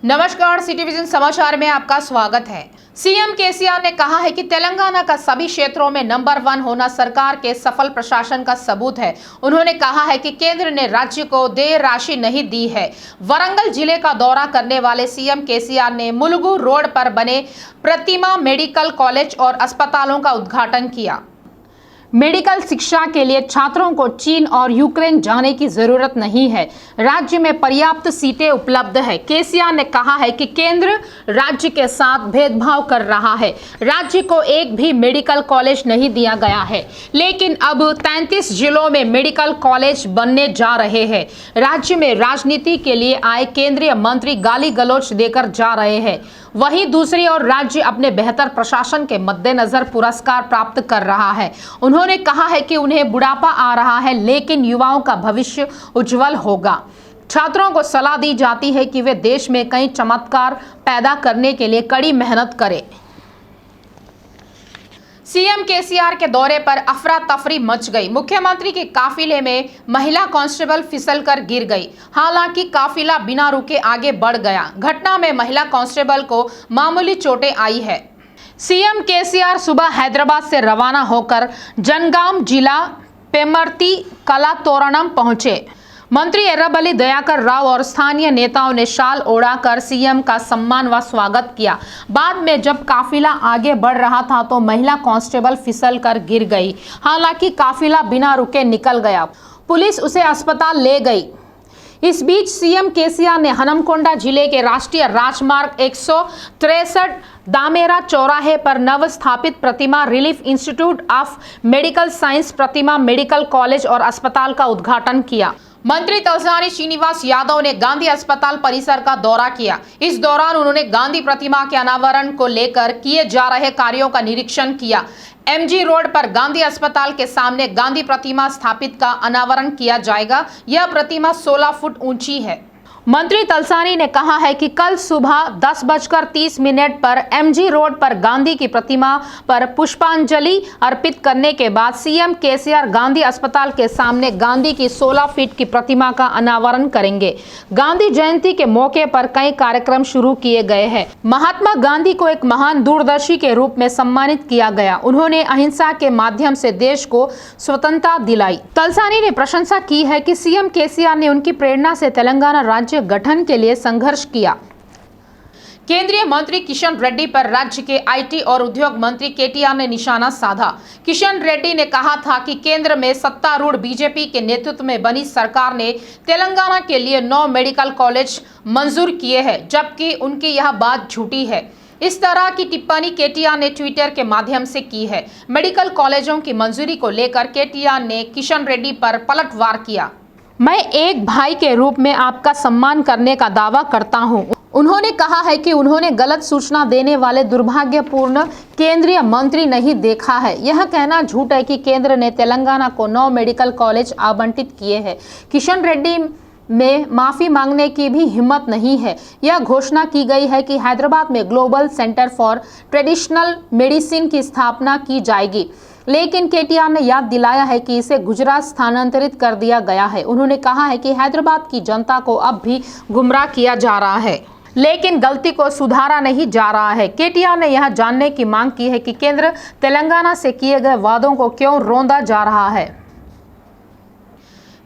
नमस्कार, city vision समाचार में आपका स्वागत है। सीएम केसीआर ने कहा है कि तेलंगाना का सभी क्षेत्रों में नंबर 1 होना सरकार के सफल प्रशासन का सबूत है। उन्होंने कहा है कि केंद्र ने राज्य को देय राशि नहीं दी है। वरंगल जिले का दौरा करने वाले सीएम केसीआर ने मुलुगु रोड पर बने प्रतिमा मेडिकल कॉलेज और अस्पतालों का उद्घाटन किया। मेडिकल शिक्षा के लिए छात्रों को चीन और यूक्रेन जाने की जरूरत नहीं है। राज्य में पर्याप्त सीटें उपलब्ध है। केसीआर ने कहा है कि केंद्र राज्य के साथ भेदभाव कर रहा है। राज्य को एक भी मेडिकल कॉलेज नहीं दिया गया है, लेकिन अब 33 जिलों में मेडिकल कॉलेज बनने जा रहे हैं। राज्य में राजनीति के लिए आए केंद्रीय मंत्री गाली गलौज देकर जा रहे हैं। वहीं दूसरी ओर राज्य अपने बेहतर प्रशासन के मद्देनजर पुरस्कार प्राप्त कर रहा है। उन्होंने कहा है कि उन्हें बुढ़ापा आ रहा है, लेकिन युवाओं का भविष्य उज्जवल होगा। छात्रों को सलाह दी जाती है कि वे देश में कई चमत्कार पैदा करने के लिए कड़ी मेहनत करें। सीएम केसीआर के दौरे पर अफरा तफरी मच गई। मुख्यमंत्री के काफिले में महिला कांस्टेबल फिसलकर गिर गई। हालांकि काफिला बिना रुके आगे बढ़ गया। घटना में महिला कांस्टेबल को मामूली चोटें आई है। सीएम केसीआर सुबह हैदराबाद से रवाना होकर जनगाम जिला पेमर्ती कला तोरणम पहुंचे। मंत्री एर्रबल्ली दयाकर राव और स्थानीय नेताओं ने शाल ओढ़ाकर सीएम का सम्मान व स्वागत किया। बाद में जब काफिला आगे बढ़ रहा था तो महिला कांस्टेबल फिसलकर गिर गई। हालांकि काफिला बिना रुके निकल गया। पुलिस उसे अस्पताल ले गई। इस बीच सीएम केसीआर ने हनमकोंडा जिले के राष्ट्रीय राजमार्ग 163 दामेरा चौराहे पर नव स्थापित Prathima relief institute of medical science Prathima medical college और अस्पताल का उद्घाटन किया। मंत्री तलसानी श्रीनिवास यादव ने गांधी अस्पताल परिसर का दौरा किया। इस दौरान उन्होंने गांधी प्रतिमा के अनावरण को लेकर किए जा रहे कार्यों का निरीक्षण किया। एमजी रोड पर गांधी अस्पताल के सामने गांधी प्रतिमा स्थापित का अनावरण किया जाएगा। यह प्रतिमा 16 फुट ऊंची है। मंत्री तलसानी ने कहा है कि कल सुबह 10:30 पर एमजी रोड पर गांधी की प्रतिमा पर पुष्पांजलि अर्पित करने के बाद सीएम केसीआर गांधी अस्पताल के सामने गांधी की 16 फीट की प्रतिमा का अनावरण करेंगे। गांधी जयंती के मौके पर कई कार्यक्रम शुरू किए गए हैं। महात्मा गांधी को एक महान दूरदर्शी के रूप में सम्मानित किया गया। उन्होंने अहिंसा के माध्यम से देश को स्वतंत्रता दिलाई। तलसानी ने प्रशंसा की है कि सीएम केसीआर ने उनकी प्रेरणा से तेलंगाना राज्य गठन के लिए संघर्ष किया। केंद्रीय मंत्री किशन रेड्डी पर राज्य के आईटी और उद्योग मंत्री केटीआर ने निशाना साधा। किशन रेड्डी ने कहा था कि केंद्र में सत्तारूढ़ बीजेपी के नेतृत्व में बनी सरकार ने तेलंगाना के लिए 9 मेडिकल कॉलेज मंजूर किए हैं, जबकि उनकी यह बात झूठी है। इस तरह की टिप्पणी केटीआर ने ट्विटर के माध्यम से की है। मेडिकल कॉलेजों की मंजूरी को लेकर केटीआर ने किशन रेड्डी पर पलटवार किया। मैं एक भाई के रूप में आपका सम्मान करने का दावा करता हूं। उन्होंने कहा है कि उन्होंने गलत सूचना देने वाले दुर्भाग्यपूर्ण केंद्रीय मंत्री नहीं देखा है। यह कहना झूठ है कि केंद्र ने तेलंगाना को 9 मेडिकल कॉलेज आवंटित किए हैं। किशन रेड्डी में माफी मांगने की भी हिम्मत नहीं है। यह घोषणा की गई है कि हैदराबाद में global centre for traditional medicine की स्थापना की जाएगी, लेकिन केटीआर ने याद दिलाया है कि इसे गुजरात स्थानांतरित कर दिया गया है। उन्होंने कहा है कि हैदराबाद की जनता को अब भी गुमराह किया जा रहा है, लेकिन गलती को सुधारा नहीं जा रहा है। केटीआर ने यह जानने की मांग की है कि केंद्र तेलंगाना से किए गए वादों को क्यों रौंदा जा रहा है।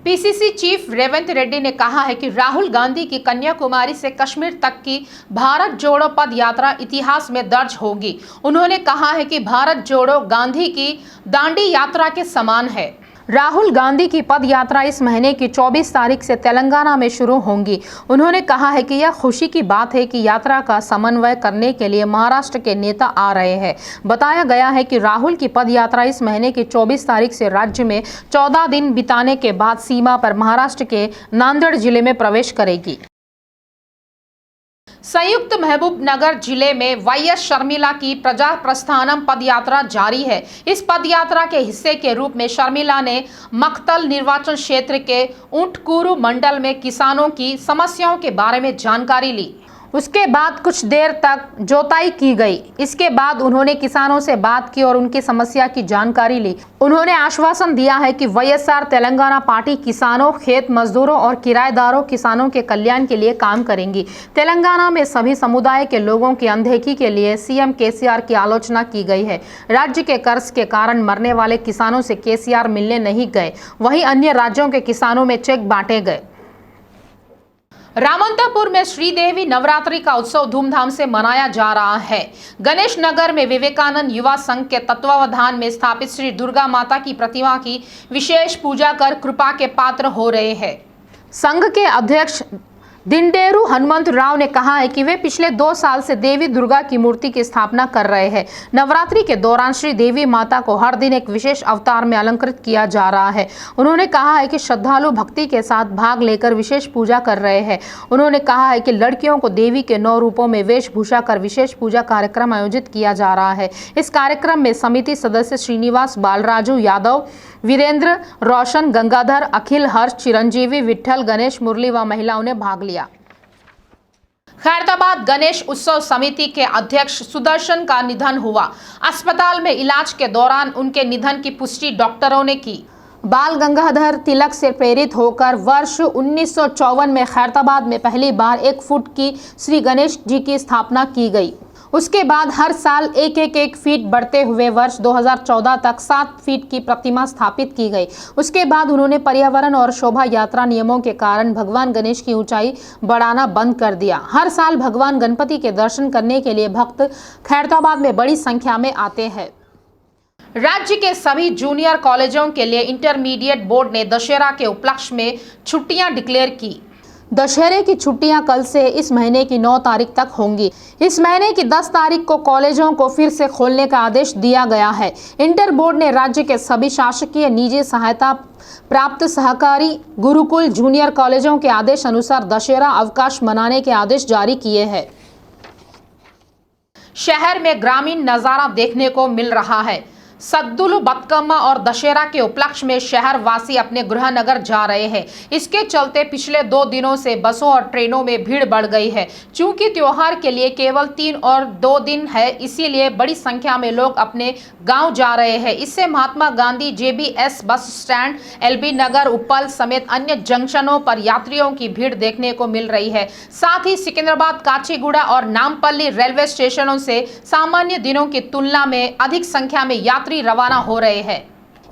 पीसीसी चीफ रेवंत रेड्डी ने कहा है कि राहुल गांधी की कन्याकुमारी से कश्मीर तक की भारत जोड़ो पद यात्रा इतिहास में दर्ज होगी। उन्होंने कहा है कि भारत जोड़ो गांधी की दांडी यात्रा के समान है। राहुल गांधी की पद यात्रा इस महीने की 24 तारीख से तेलंगाना में शुरू होंगी। उन्होंने कहा है कि यह खुशी की बात है कि यात्रा का समन्वय करने के लिए महाराष्ट्र के नेता आ रहे हैं। बताया गया है कि राहुल की पद यात्रा इस महीने की 24 तारीख से राज्य में 14 दिन बिताने के बाद सीमा पर महाराष्ट्र के नांदेड़ जिले में प्रवेश करेगी। संयुक्त महबूबनगर जिले में वाईएस शर्मिला की प्रजा प्रस्थानम पदयात्रा जारी है। इस पदयात्रा के हिस्से के रूप में शर्मिला ने मक्तल निर्वाचन क्षेत्र के ऊंटकूरू मंडल में किसानों की समस्याओं के बारे में जानकारी ली। उसके बाद कुछ देर तक जोताई की गई। इसके बाद उन्होंने किसानों से बात की और उनकी समस्या की जानकारी ली। उन्होंने आश्वासन दिया है कि वाईएसआर तेलंगाना पार्टी किसानों, खेत मजदूरों और किराएदारों किसानों के कल्याण के लिए काम करेंगी। तेलंगाना में सभी समुदाय के लोगों की अनदेखी के लिए सीएम केसीआर की आलोचना की गई है। राज्य के कर्ज के कारण मरने वाले किसानों से केसीआर मिलने नहीं गए, वहीं अन्य राज्यों के किसानों में चेक बांटे गए। रामंतापुर में श्रीदेवी नवरात्रि का उत्सव धूमधाम से मनाया जा रहा है। गणेश नगर में विवेकानंद युवा संघ के तत्वावधान में स्थापित श्री दुर्गा माता की प्रतिमा की विशेष पूजा कर कृपा के पात्र हो रहे हैं। संघ के अध्यक्ष दिंडेरू हनुमंत राव ने कहा है कि वे पिछले 2 साल से देवी दुर्गा की मूर्ति की स्थापना कर रहे हैं। नवरात्रि के दौरान श्री देवी माता को हर दिन एक विशेष अवतार में अलंकृत किया जा रहा है। उन्होंने कहा है कि श्रद्धालु भक्ति के साथ भाग लेकर विशेष पूजा कर रहे हैं। उन्होंने कहा है कि लड़कियों को देवी के 9 रूपों में वेशभूषा कर विशेष पूजा कार्यक्रम आयोजित किया जा रहा है। इस कार्यक्रम में समिति सदस्य श्रीनिवास, बालराजू यादव, वीरेंद्र, रोशन, गंगाधर, अखिल, हर्ष, चिरंजीवी, विठल, गणेश, मुरली व महिलाओं ने भाग लिया। खैरताबाद गणेश उत्सव समिति के अध्यक्ष सुदर्शन का निधन हुआ। अस्पताल में इलाज के दौरान उनके निधन की पुष्टि डॉक्टरों ने की। बाल गंगाधर तिलक से प्रेरित होकर वर्ष 1954 में खैरताबाद में पहली बार 1 फुट की श्री गणेश जी की स्थापना की गई। उसके बाद हर साल 1 फीट बढ़ते हुए वर्ष 2014 तक 7 फीट की प्रतिमा स्थापित की गई। उसके बाद उन्होंने पर्यावरण और शोभा यात्रा नियमों के कारण भगवान गणेश की ऊंचाई बढ़ाना बंद कर दिया। हर साल भगवान गणपति के दर्शन करने के लिए भक्त खैरताबाद में बड़ी संख्या में आते हैं। राज्य के सभी जूनियर कॉलेजों के लिए इंटरमीडिएट बोर्ड ने दशहरा के उपलक्ष्य में छुट्टियां डिक्लेयर की। दशहरे की छुट्टियां कल से इस महीने की 9 तारीख तक होंगी। इस महीने की 10 तारीख को कॉलेजों को फिर से खोलने का आदेश दिया गया है। इंटर बोर्ड ने राज्य के सभी शासकीय, निजी सहायता प्राप्त सहकारी, गुरुकुल, जूनियर कॉलेजों के आदेश अनुसार दशहरा अवकाश मनाने के आदेश जारी किए हैं। शहर में ग्रामीण नजारा देखने को मिल रहा है। सद्दुलु बतकम्मा और दशहरा के उपलक्ष्य में शहर वासी अपने गृह नगर जा रहे हैं। इसके चलते पिछले 2 दिनों से बसों और ट्रेनों में भीड़ बढ़ गई है। चूंकि त्योहार के लिए केवल 3 और 2 दिन है, इसीलिए बड़ी संख्या में लोग अपने गांव जा रहे हैं। इससे Mahatma Gandhi JBS bus stand, LB Nagar, Uppal समेत अन्य जंक्शनों पर यात्रियों की भीड़ देखने को मिल रही है। साथ ही सिकंदराबाद, काचीगुड़ा और नामपल्ली रेलवे स्टेशनों से सामान्य दिनों की तुलना में अधिक संख्या में यात्री रवाना हो रहे हैं।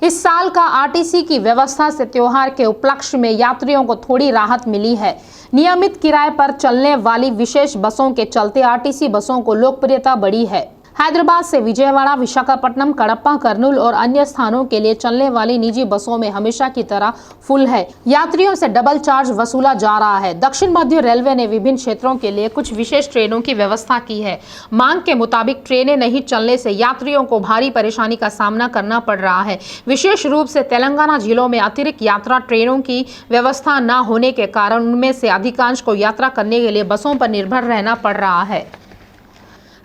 इस साल का RTC की व्यवस्था से त्योहार के उपलक्ष्य में यात्रियों को थोड़ी राहत मिली है। नियमित किराए पर चलने वाली विशेष बसों के चलते RTC बसों को लोकप्रियता बढ़ी है। हैदराबाद से विजयवाड़ा, विशाखापट्टनम, कडप्पा, कर्नूल और अन्य स्थानों के लिए चलने वाली निजी बसों में हमेशा की तरह फुल है। यात्रियों से डबल चार्ज वसूला जा रहा है। दक्षिण मध्य रेलवे ने विभिन्न क्षेत्रों के लिए कुछ विशेष ट्रेनों की व्यवस्था की है। मांग के मुताबिक ट्रेनें नहीं चलने से यात्रियों को भारी परेशानी का सामना करना पड़ रहा है। विशेष रूप से तेलंगाना जिलों में अतिरिक्त यात्रा ट्रेनों की व्यवस्था न होने के कारण उनमें से अधिकांश को यात्रा करने के लिए बसों पर निर्भर रहना पड़ रहा है।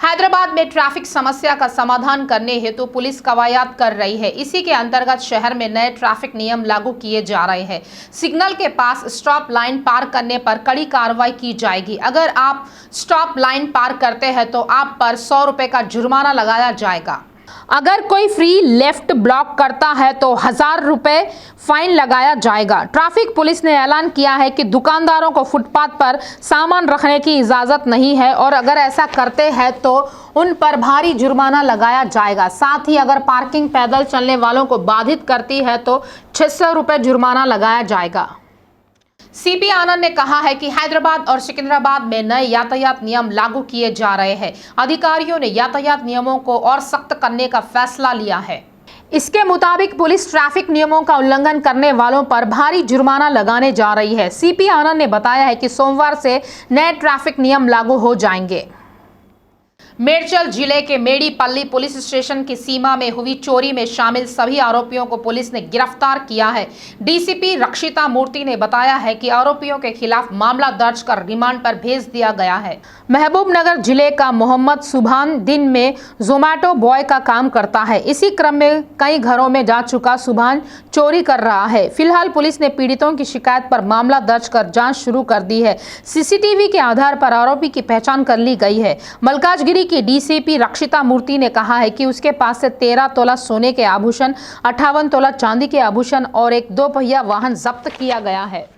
हैदराबाद में ट्रैफिक समस्या का समाधान करने हेतु पुलिस कवायद कर रही है। इसी के अंतर्गत शहर में नए ट्रैफिक नियम लागू किए जा रहे हैं। सिग्नल के पास स्टॉप लाइन पार करने पर कड़ी कार्रवाई की जाएगी। अगर आप स्टॉप लाइन पार करते हैं तो आप पर 100 रुपए का जुर्माना लगाया जाएगा। अगर कोई फ्री लेफ्ट ब्लॉक करता है तो 1000 रुपए फाइन लगाया जाएगा। ट्रैफिक पुलिस ने ऐलान किया है कि दुकानदारों को फुटपाथ पर सामान रखने की इजाजत नहीं है और अगर ऐसा करते हैं तो उन पर भारी जुर्माना लगाया जाएगा। साथ ही अगर पार्किंग पैदल चलने वालों को बाधित करती है तो 600 रुपए जुर्माना लगाया जाएगा। CP आनंद ने कहा है कि हैदराबाद और सिकंदराबाद में नए यातायात नियम लागू किए जा रहे हैं। अधिकारियों ने यातायात नियमों को और सख्त करने का फैसला लिया है। इसके मुताबिक पुलिस ट्रैफिक नियमों का उल्लंघन करने वालों पर भारी जुर्माना लगाने जा रही है। CP आनंद ने बताया है कि सोमवार से नए ट्रैफिक नियम लागू हो जाएंगे। मेडचल जिले के मेडीपल्ली पुलिस स्टेशन की सीमा में हुई चोरी में शामिल सभी आरोपियों को पुलिस ने गिरफ्तार किया है। डीसीपी रक्षिता मूर्ति ने बताया है कि आरोपियों के खिलाफ मामला दर्ज कर रिमांड पर भेज दिया गया है। महबूबनगर जिले का मोहम्मद सुभान दिन में जोमैटो बॉय का काम करता है। इसी क्रम में कई घरों में जा चुका सुभान चोरी कर रहा है। फिलहाल पुलिस ने पीड़ितों की शिकायत पर मामला दर्ज कर जांच शुरू कर दी है। सीसीटीवी के आधार पर आरोपी की पहचान कर ली गई है। मलकाजगिरी की डीसीपी रक्षिता मूर्ति ने कहा है कि उसके पास से 13 तोला सोने के आभूषण, 58 तोला चांदी के आभूषण और एक 2 पहिया वाहन जब्त किया गया है।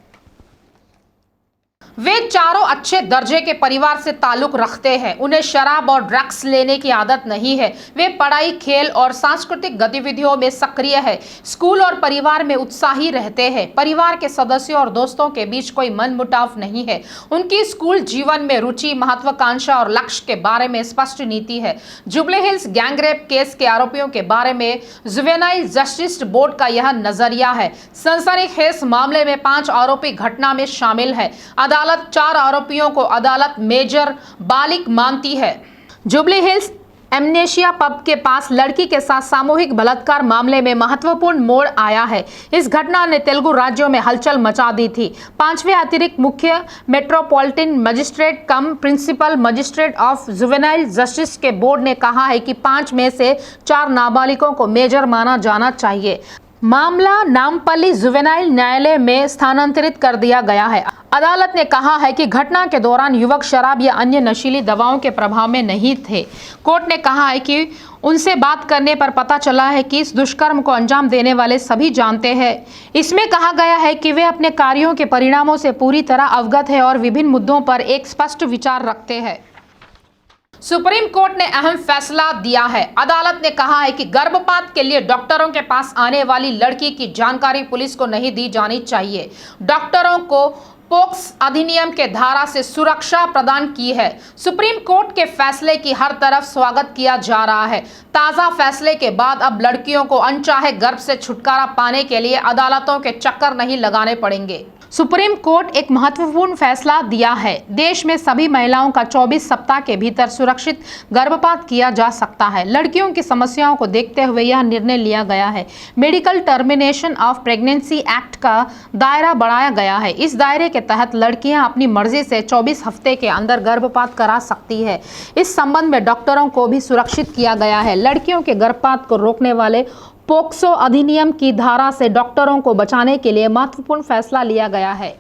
वे चारों अच्छे दर्जे के परिवार से ताल्लुक रखते हैं। उन्हें शराब और ड्रग्स लेने की आदत नहीं है। वे पढ़ाई, खेल और सांस्कृतिक गतिविधियों में सक्रिय है। स्कूल और परिवार में उत्साही रहते हैं। परिवार के सदस्यों और दोस्तों के बीच कोई मनमुटाव नहीं है। उनकी स्कूल जीवन में रुचि, महत्वाकांक्षा और लक्ष्य के बारे में स्पष्ट नीति है। जुबली हिल्स गैंगरेप केस के आरोपियों के बारे में जुवेनाइल जस्टिस बोर्ड का यह नजरिया है। सनसनीखेज मामले में 5 आरोपी घटना में शामिल है। अदालत 4 आरोपियों को अदालत मेजर बालिग मानती है। जुबली हिल्स एमनेशिया पब के पास लड़की के साथ सामूहिक बलात्कार मामले में महत्वपूर्ण मोड़ आया है। इस घटना ने तेलुगु राज्यों में हलचल मचा दी थी। 5वें अतिरिक्त मुख्य metropolitan magistrate cum principal magistrate of juvenile justice के बोर्ड ने कहा है कि 5 में से 4 नाबालिगों को मेजर माना जाना चाहिए। मामला नामपल्ली जुवेनाइल न्यायालय में स्थानांतरित कर दिया गया है। अदालत ने कहा है कि घटना के दौरान युवक शराब या अन्य नशीली दवाओं के प्रभाव में नहीं थे। कोर्ट ने कहा है कि उनसे बात करने पर पता चला है कि इस दुष्कर्म को अंजाम देने वाले सभी जानते हैं। इसमें कहा गया है कि वे अपने कार्यों के परिणामों से पूरी तरह अवगत है और विभिन्न मुद्दों पर एक स्पष्ट विचार रखते हैं। सुप्रीम कोर्ट ने अहम फैसला दिया है। अदालत ने कहा है कि गर्भपात के लिए डॉक्टरों के पास आने वाली लड़की की जानकारी पुलिस को नहीं दी जानी चाहिए। डॉक्टरों को पोक्स अधिनियम के धारा से सुरक्षा प्रदान की है। सुप्रीम कोर्ट के फैसले की हर तरफ स्वागत किया जा रहा है। ताज़ा फैसले के बाद अब लड़कियों को अनचाहे गर्भ से छुटकारा पाने के लिए अदालतों के चक्कर नहीं लगाने पड़ेंगे। सुप्रीम कोर्ट एक महत्वपूर्ण फैसला दिया है। देश में सभी महिलाओं का 24 सप्ताह के भीतर सुरक्षित गर्भपात किया जा सकता है। लड़कियों की समस्याओं को देखते हुए यह निर्णय लिया गया है। Medical termination of pregnancy act का दायरा बढ़ाया गया है। इस दायरे के तहत लड़कियां अपनी मर्जी से 24 हफ्ते के अंदर गर्भपात करा सकती है। इस संबंध में डॉक्टरों को भी सुरक्षित किया गया है। लड़कियों के गर्भपात को रोकने वाले पोक्सो अधिनियम की धारा से डॉक्टरों को बचाने के लिए महत्वपूर्ण फैसला लिया गया है।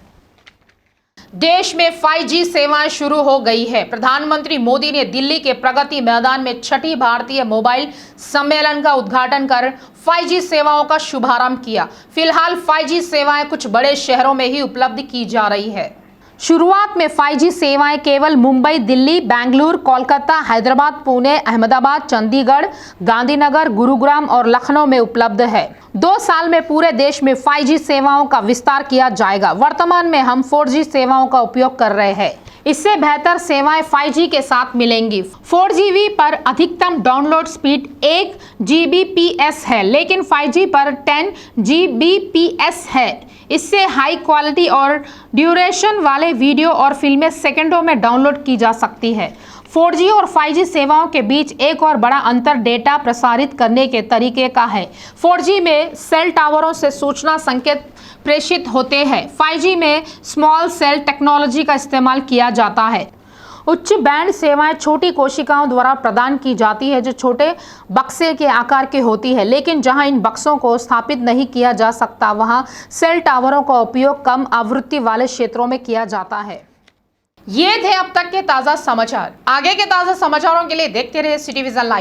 देश में 5G सेवाएं शुरू हो गई है। प्रधानमंत्री मोदी ने दिल्ली के प्रगति मैदान में 6ठी भारतीय मोबाइल सम्मेलन का उद्घाटन कर 5G सेवाओं का शुभारंभ किया। फिलहाल 5G सेवाएं कुछ बड़े शहरों में ही उपलब्ध की जा रही है। शुरुआत में 5G सेवाएं केवल मुंबई, दिल्ली, बेंगलुरु, कोलकाता, हैदराबाद, पुणे, अहमदाबाद, चंडीगढ़, गांधीनगर, गुरुग्राम और लखनऊ में उपलब्ध है। 2 साल में पूरे देश में 5G सेवाओं का विस्तार किया जाएगा। वर्तमान में हम 4G सेवाओं का उपयोग कर रहे हैं। इससे बेहतर सेवाएं 5G के साथ मिलेंगी। 4G पर अधिकतम डाउनलोड स्पीड 1 Gbps है, लेकिन 5G पर 10 Gbps है। इससे हाई क्वालिटी और ड्यूरेशन वाले वीडियो और फिल्में सेकंडों में डाउनलोड की जा सकती है। 4G और 5G सेवाओं के बीच एक और बड़ा अंतर डेटा प्रसारित करने के तरीके का है। 4G में सेल टावरों से सूचना संकेत प्रेषित होते हैं। 5G में स्मॉल सेल टेक्नोलॉजी का इस्तेमाल किया जाता है। उच्च बैंड सेवाएं छोटी कोशिकाओं द्वारा प्रदान की जाती है जो छोटे बक्से के आकार की होती है, लेकिन जहां इन बक्सों को स्थापित नहीं किया जा सकता वहां सेल टावरों का उपयोग कम आवृत्ति वाले क्षेत्रों में किया जाता है। ये थे अब तक के ताज़ा समाचार। आगे के ताज़ा समाचारों के लिए देखते रहिए सिटी विजन लाइव।